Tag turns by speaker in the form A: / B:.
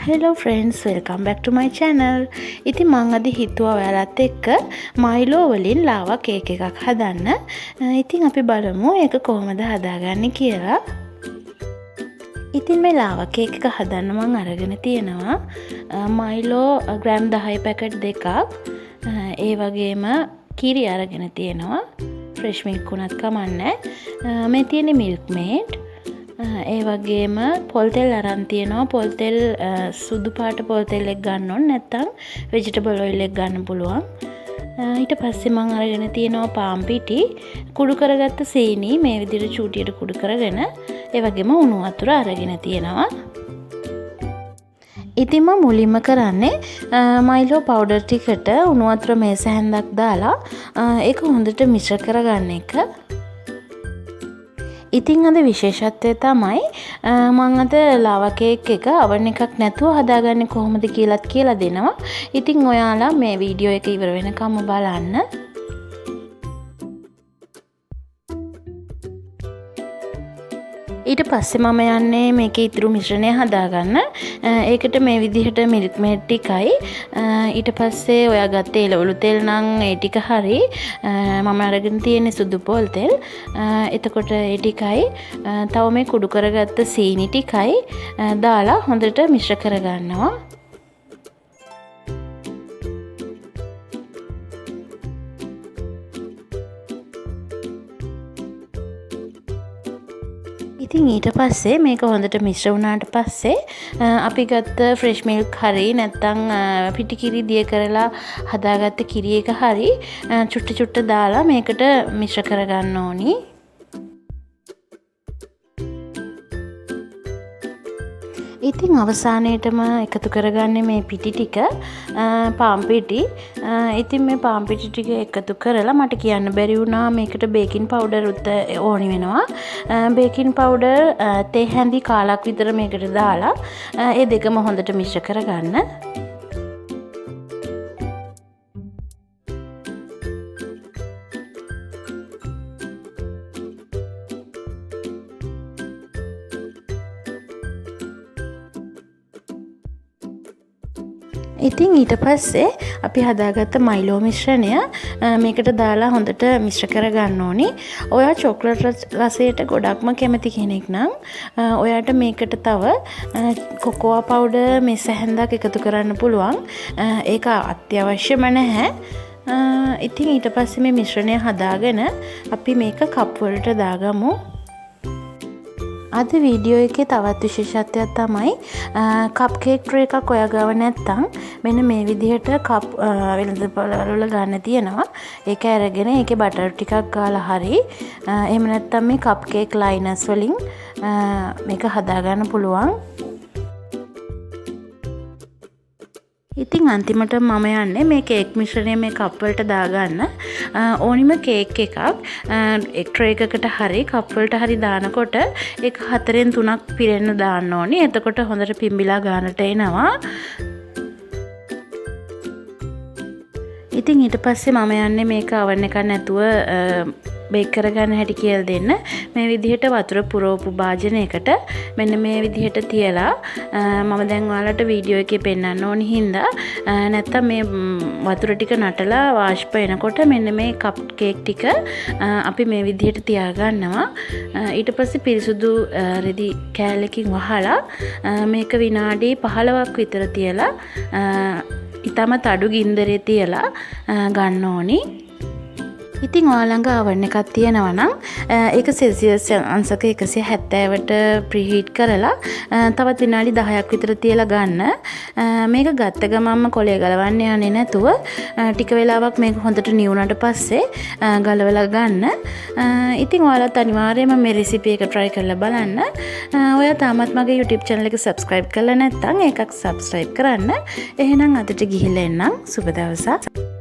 A: Hello friends, welcome back to my channel. ඉතින් මම අද හිතුවා ඔයාලත් එක්ක Milo වලින් ලාවා කේක් එකක් හදන්න. ඉතින් අපි බලමු ඒක කොහොමද හදාගන්නේ කියලා. ඉතින් මේ ලාවා කේක් එක හදන්න මම අරගෙන තියෙනවා Milo ග්‍රෑම් 10 පැකට් දෙකක්. ඒ වගේම කිරි අරගෙන තියෙනවා. fresh milk උනත් කමන්නේ. මේ තියෙන්නේ Milkmaid. ඒ වගේම පොල් තෙල් අරන් තියෙනවා. පොල් තෙල් සුදු පාට පොල් තෙල් එක ගන්න ඕන නැත්නම් vegetable oil එක ගන්න පුළුවන්. ඊට පස්සේ මම අරගෙන තියෙනවා පාන් පිටි, කුඩු කරගත්ත සීනි මේ විදිහට චූටියට කුඩු කරගෙන, ඒ වගේම උණු වතුර අරගෙන තියෙනවා. ඉතින් මම මුලින්ම කරන්නේ Milo powder ටිකට උණු වතුර මේස හැන්දක් දාලා ඒක හොඳට මිශ්‍ර කරගන්න එක. ඉතින් අද විශේෂත්වය තමයි මම අද ලාවා කේක් එක oven එකක් නැතුව හදාගන්නේ කොහොමද කියලාත් කියලා දෙනවා. ඉතින් ඔයාලා මේ වීඩියෝ එක ඉවර වෙනකම්ම බලන්න. ඊට පස්සේ මම යන්නේ මේකේ ඉතුරු මිශ්‍රණය හදාගන්න. ඒකට මේ විදිහට Milkmaid ටිකයි ඊට පස්සේ ඔයා ගත්තේ එළවලු තෙල් නම් ඒ ටික හරි මම අරගෙන තියෙන්නේ සුදු පොල් තෙල්. එතකොට ඒ ටිකයි තව මේ කුඩු කරගත්ත සීනි ටිකයි දාලා හොඳට මිශ්‍ර කරගන්නවා. ඉතින් ඊට පස්සේ මේක හොඳට මිශ්‍ර වුණාට පස්සේ අපි ගත්ත fresh milk හරි නැත්නම් පිටි කිරි දිය කරලා හදාගත්ත කිරි එක හරි චුට්ට දාලා මේකට මිශ්‍ර කරගන්න ඕනි. ඉතින් අවසානයේටම එකතු කරගන්නේ මේ පිටි ටික පාන් පිටි. ඉතින් මේ පාන් පිටි ටික එකතු කරලා මට කියන්න බැරි වුණා මේකට බේකින් පවුඩර් උත් ඕනි වෙනවා. බේකින් පවුඩර් තේ හැඳි කාලක් විතර මේකට දාලා ඒ දෙකම හොඳට මිශ්‍ර කරගන්න. ඉතින් ඊට පස්සේ අපි හදාගත්ත Milo මිශ්‍රණය මේකට දාලා හොඳට මිශ්‍ර කරගන්න ඕනි. ඔයා චොක්ලට් රසයට ගොඩක්ම කැමති කෙනෙක් නම් ඔයාට මේකට තව කොකෝවා පවුඩර් මේ සැහැන්දක් එකතු කරන්න පුළුවන්. ඒක අත්‍යවශ්‍යම නැහැ. ඉතින් ඊට පස්සේ මේ මිශ්‍රණය හදාගෙන අපි මේක කප් වලට දාගමු. අද වීඩියෝ එකේ තවත් විශේෂත්වයක් තමයි cupcake tray එකක් ඔයා ගාව නැත්තම් මෙන්න මේ විදිහට කප් වෙළඳපොළ වල ගන්න තියෙනවා. ඒක අරගෙන ඒකේ බටර් ටිකක් ගාලා හරි එහෙම නැත්තම් මේ cupcake liners වලින් මේක හදා ගන්න පුළුවන්. ඉතින් අන්තිමට මම යන්නේ මේ කේක් මිශ්‍රණය මේ කප් වලට දාගන්න. ඕනිම කේක් එකක් ට්‍රේ එකකට හරි කප් වලට හරි දානකොට ඒක 4න් 3ක් පිරෙන්න දාන්න ඕනේ. එතකොට හොඳට පිම්බිලා ගන්නට එනවා. ඉතින් ඊට පස්සේ මම යන්නේ මේක oven එකක් නැතුව බේක් කරගන්න හැටි කියලා දෙන්න. මේ විදිහට වතුර පුරවපු භාජනයකට මෙන්න මේ විදිහට තියලා මම දැන් ඔයාලට වීඩියෝ එකේ පෙන්නන්න ඕනි හින්දා නැත්තම් මේ වතුර ටික නටලා වාෂ්ප එනකොට මෙන්න මේ කප් කේක් ටික අපි මේ විදිහට තියාගන්නවා. ඊට පස්සේ පිරිසුදු රෙදි කෑල්ලකින් වහලා මේක විනාඩි 15ක් විතර තියලා ඊටම තඩු ගින්දරේ තියලා ගන්න ඕනි. ඉතින් ඔයාලඟ oven එකක් තියෙනවා නම් ඒක සෙල්සියස් අංශක 170ට ප්‍රීහීට් කරලා තවත් විනාඩි 10ක් විතර තියලා ගන්න. මේක ගත්ත ගමන්ම කොලේ ගලවන්න යන්නේ නැතුව ටික වෙලාවක් මේක හොඳට නිවුණාට පස්සේ ගලවලා ගන්න. ඉතින් ඔයාලත් අනිවාර්යයෙන්ම මේ රෙසිපි එක try කරලා බලන්න. ඔයා තාමත් මගේ YouTube channel එක subscribe කරලා නැත්නම් ඒකක් subscribe කරන්න. එහෙනම් අදට ගිහිල්ලා එන්නම්. සුබ දවසක්.